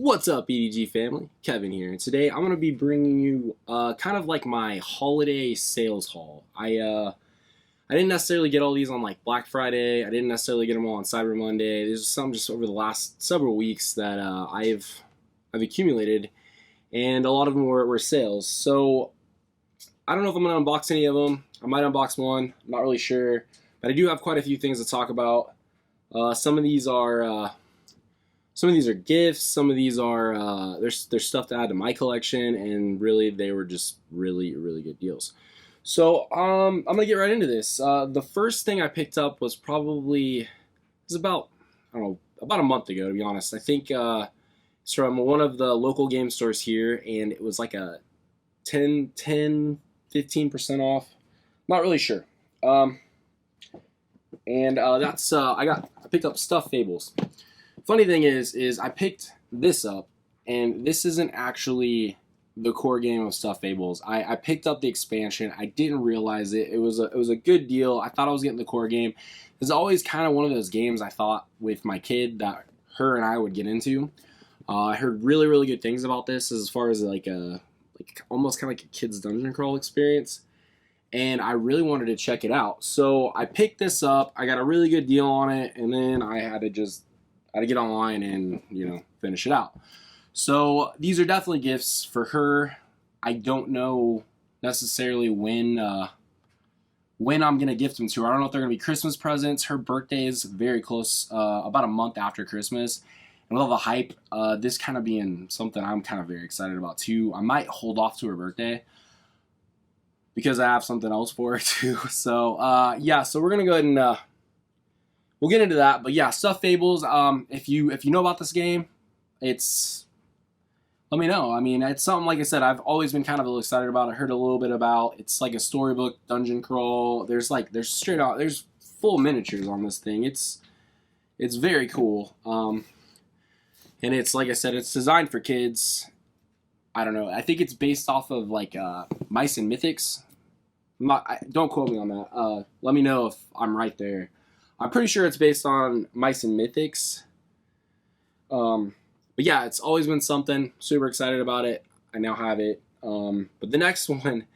What's up, E.D.G family? Kevin here, and today I'm going to be bringing you kind of like my holiday sales haul. I didn't necessarily get all these on like Black Friday. I didn't necessarily get them all on Cyber Monday. There's some just over the last several weeks that I've accumulated, and a lot of them were sales. So I don't know if I'm going to unbox any of them. I might unbox one. I'm not really sure, but I do have quite a few things to talk about. Some of these are gifts. Some of these are there's stuff to add to my collection, and really they were just really good deals. So I'm gonna get right into this. The first thing I picked up was about about a month ago, to be honest. I think it's from one of the local game stores here, and it was like a 15% off. Not really sure. I picked up stuffed Fables. Funny thing is I picked this up, and this isn't actually the core game of Stuffed Fables. I picked up the expansion. I didn't realize it. It was a good deal. I thought I was getting the core game. It's always kind of one of those games I thought with my kid that her and I would get into. I heard really good things about this as far as like almost kind of like a kid's dungeon crawl experience, and I really wanted to check it out. So I picked this up. I got a really good deal on it, and then I had to get online and, finish it out. So these are definitely gifts for her. I don't know necessarily when I'm going to gift them to her. I don't know if they're going to be Christmas presents. Her birthday is very close, about a month after Christmas. And with all the hype, this kind of being something I'm kind of very excited about too. I might hold off to her birthday because I have something else for her too. So, so we're going to go ahead and we'll get into that. But yeah, Stuffed Fables, if you know about this game, let me know. I mean, it's something, like I said, I've always been kind of excited about. I heard a little bit about. It's like a storybook dungeon crawl. There's full miniatures on this thing. It's very cool. And it's, like I said, it's designed for kids. I don't know. I think it's based off of like Mice and Mythics. Don't quote me on that. Let me know if I'm right there. I'm pretty sure it's based on Mice and Mythics. But yeah, it's always been something. Super excited about it. I now have it. But the next one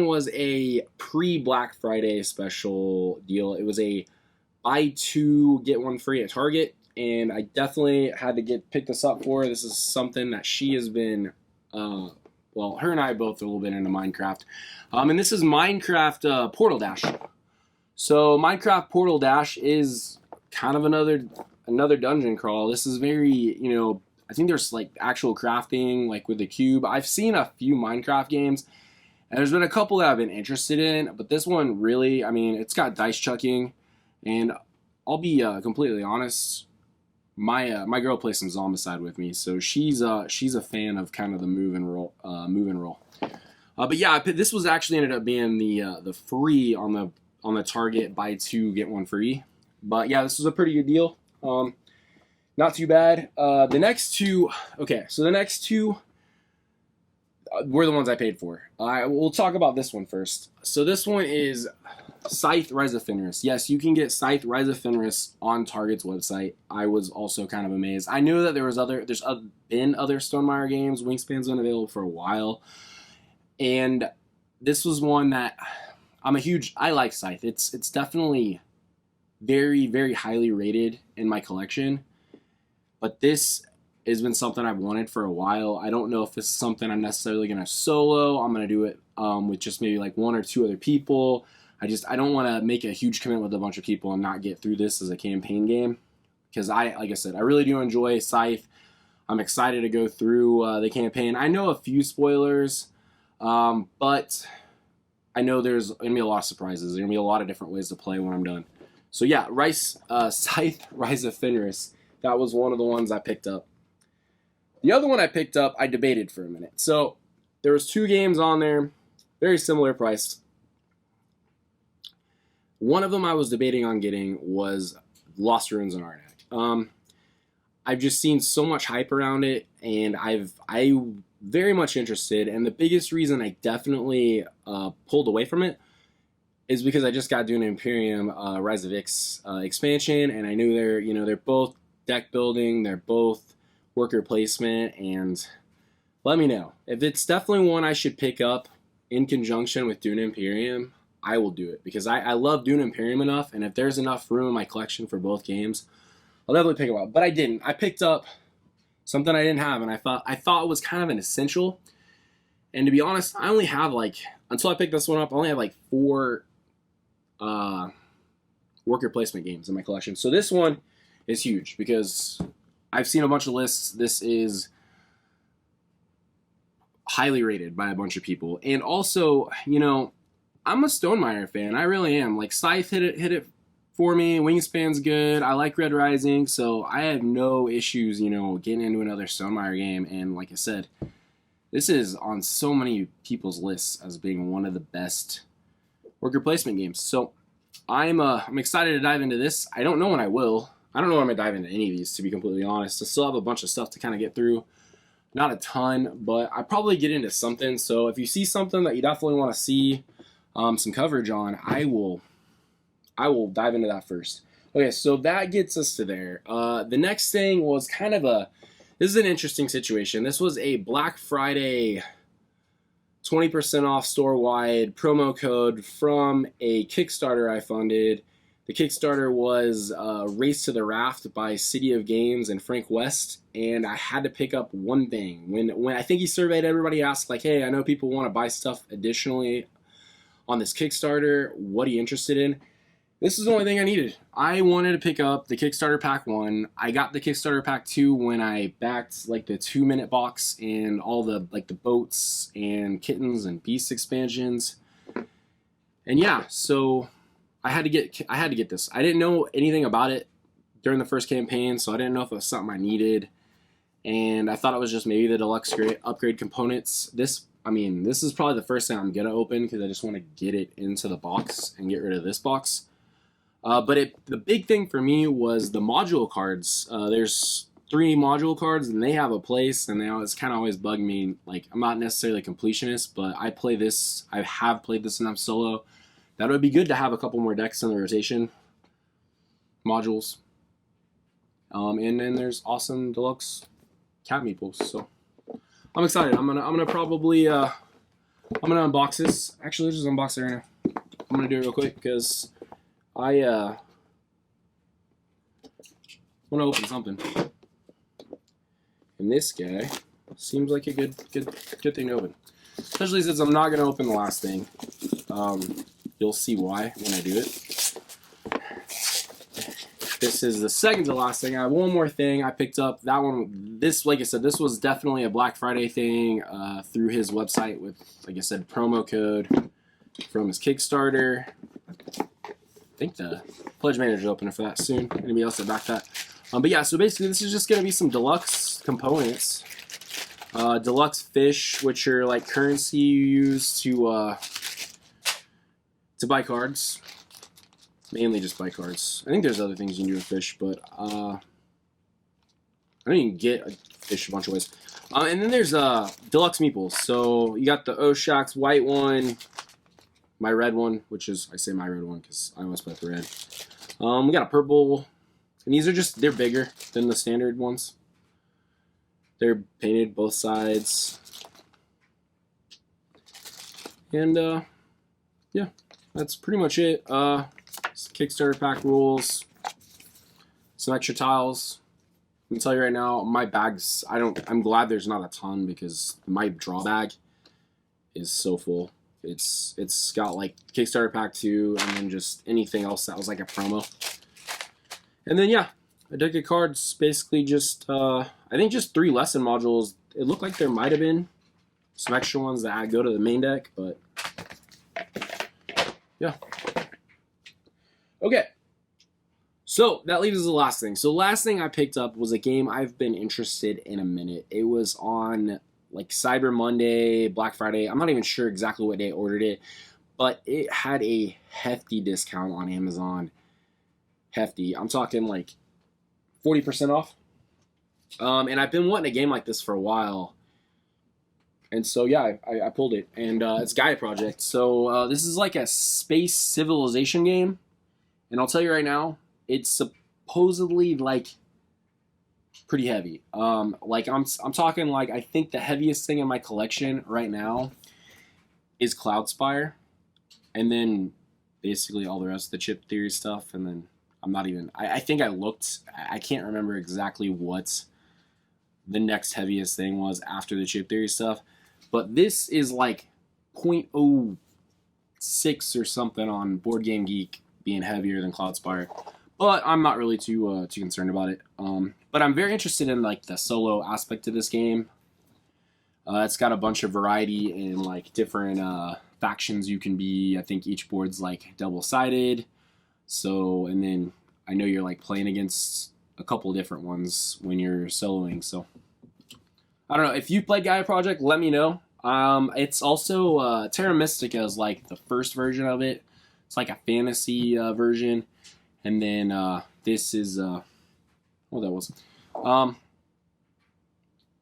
was a pre-Black Friday special deal. It was a buy two, get one free at Target. And I definitely had to pick this up for her. This is something that she has been, her and I both are a little bit into Minecraft. And this is Minecraft Portal Dash. So Minecraft Portal Dash is kind of another dungeon crawl. This is very, I think there's like actual crafting, like with the cube. I've seen a few Minecraft games, and there's been a couple that I've been interested in, but this one really, I mean, it's got dice chucking, and I'll be completely honest, my girl plays some Zombicide with me, so she's a fan of kind of the move and roll. But yeah, this was actually ended up being the free on the Target buy two get one free. But yeah, this was a pretty good deal. Not too bad. The next two were the ones I paid for. We'll talk about this one first. So this one is Scythe Rise of Fenris. Yes, you can get Scythe Rise of Fenris on Target's website. I was also kind of amazed. I knew that there's been other Stonemaier games. Wingspan's been available for a while, and this was one that I like Scythe. It's definitely very highly rated in my collection, but this has been something I've wanted for a while. I don't know if this is something I'm necessarily going to solo. I'm going to do it with just maybe like one or two other people. I don't want to make a huge commitment with a bunch of people and not get through this as a campaign game, because like I said, I really do enjoy Scythe. I'm excited to go through the campaign. I know a few spoilers, but I know there's going to be a lot of surprises. There's going to be a lot of different ways to play when I'm done. So yeah, Scythe Rise of Fenris, that was one of the ones I picked up. The other one I picked up, I debated for a minute. So there was two games on there, very similar priced. One of them I was debating on getting was Lost Ruins in Arnak. I've just seen so much hype around it, and I'm very much interested. And the biggest reason I definitely pulled away from it is because I just got doing Imperium Rise of Ix expansion, and I knew they're both deck building, they're both worker placement, and let me know. If it's definitely one I should pick up in conjunction with Dune Imperium, I will do it, because I love Dune Imperium enough, and if there's enough room in my collection for both games, I'll definitely pick them up. But I didn't. I picked up something I didn't have, and I thought it was kind of an essential. And to be honest, I only have until I picked this one up, I only have 4 worker placement games in my collection. So this one is huge because I've seen a bunch of lists. This is highly rated by a bunch of people. And also, I'm a Stonemaier fan. I really am. Scythe hit it for me. Wingspan's good. I like Red Rising, so I have no issues, getting into another Stonemaier game. And like I said, this is on so many people's lists as being one of the best worker placement games. So I'm excited to dive into this. I don't know when I will. I don't know when I'm going to dive into any of these, to be completely honest. I still have a bunch of stuff to kind of get through. Not a ton, but I probably get into something. So if you see something that you definitely want to see some coverage on, I will dive into that first. Okay, so that gets us to there. The next thing was kind of this is an interesting situation. This was a Black Friday 20% off store-wide promo code from a Kickstarter I funded. The Kickstarter was Race to the Raft by City of Games and Frank West, and I had to pick up one thing. When I think he surveyed everybody, asked hey, I know people want to buy stuff additionally on this Kickstarter. What are you interested in? This is the only thing I needed. I wanted to pick up the Kickstarter Pack 1. I got the Kickstarter Pack 2 when I backed the 2-minute box and all the the boats and kittens and beast expansions. And yeah, so I had to get this. I didn't know anything about it during the first campaign, so I didn't know if it was something I needed. And I thought it was just maybe the deluxe upgrade components. This is probably the first thing I'm gonna open because I just want to get it into the box and get rid of this box. But the big thing for me was the module cards. There's 3 module cards, and they have a place, and it's kind of always bugged me. I'm not necessarily a completionist, but I have played this enough solo that it would be good to have a couple more decks in the rotation. Modules. And then there's awesome deluxe cat meeples. So I'm excited. I'm gonna probably I'm gonna unbox this. Actually, let's just unbox it right now. I'm gonna do it real quick because I want to open something, and this guy seems like a good thing to open, especially since I'm not gonna open the last thing. You'll see why when I do it. This is the second to last thing. I have one more thing I picked up. That one, like I said, this was definitely a Black Friday thing through his website with, like I said, promo code from his Kickstarter. I think the Pledge Manager is opening for that soon. Anybody else that back that? But yeah, so basically this is just going to be some deluxe components. Deluxe fish, which are currency you use to buy cards. Mainly just buy cards. I think there's other things you can do with fish, but I don't even get a fish a bunch of ways. And then there's deluxe meeples. So you got the Oshax white one, my red one, which is, I say my red one because I almost put the red. We got a purple, and these are they're bigger than the standard ones. They're painted both sides. And yeah, that's pretty much it. Kickstarter pack rules, some extra tiles. I can tell you right now, my bags, I'm glad there's not a ton because my draw bag is so full. It's got Kickstarter pack 2 and then just anything else that was a promo. And then yeah, a deck of cards, basically just I think just 3 lesson modules. It looked like there might have been some extra ones that go to the main deck, but yeah. Okay, so that leaves us the last thing. So the last thing I picked up was a game I've been interested in a minute. It was on Cyber Monday, Black Friday. I'm not even sure exactly what day I ordered it, but it had a hefty discount on Amazon. Hefty. I'm talking 40% off. And I've been wanting a game like this for a while. And so yeah, I pulled it, and it's Gaia Project. So this is a space civilization game. And I'll tell you right now, it's supposedly pretty heavy. Like I'm talking like I think the heaviest thing in my collection right now is Cloudspire, and then basically all the rest of the chip theory stuff, and then I'm not even. I think I looked. I can't remember exactly what the next heaviest thing was after the chip theory stuff, but this is like 0.06 or something on Board Game Geek being heavier than Cloudspire. But I'm not really too concerned about it. But I'm very interested in like the solo aspect of this game. It's got a bunch of variety in like different factions you can be. I think each board's like double-sided. So, and then I know you're like playing against a couple different ones when you're soloing. So, I don't know. If you played Gaia Project, let me know. It's also Terra Mystica is like the first version of it. It's like a fantasy version. And then this is what that was.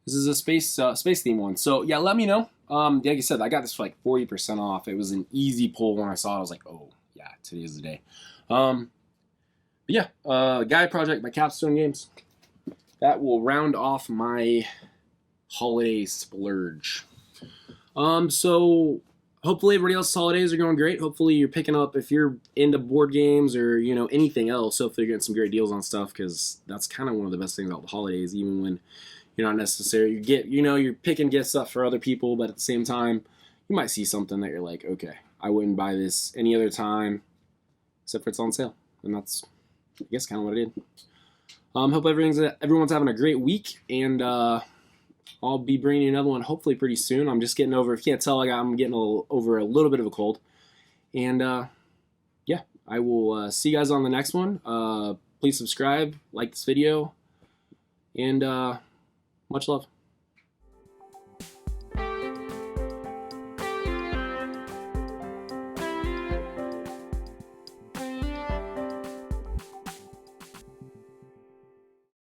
This is a space theme one. So yeah, let me know. Like I said, I got this for like 40% off. It was an easy pull when I saw it. I was like, oh yeah, today is the day. But yeah, Gaia Project by Capstone Games. That will round off my holiday splurge. So hopefully everybody else's holidays are going great. Hopefully you're picking up, if you're into board games or, you know, anything else, hopefully you're getting some great deals on stuff, because that's kind of one of the best things about the holidays, even when you're not necessarily, you're picking gift stuff for other people, but at the same time, you might see something that you're like, okay, I wouldn't buy this any other time, except for it's on sale. And that's, I guess, kind of what it did. Hope everyone's having a great week, and I'll be bringing you another one hopefully pretty soon. I'm just getting over, if you can't tell, I'm getting over a little bit of a cold. And yeah, I will see you guys on the next one. Please subscribe, like this video, and much love.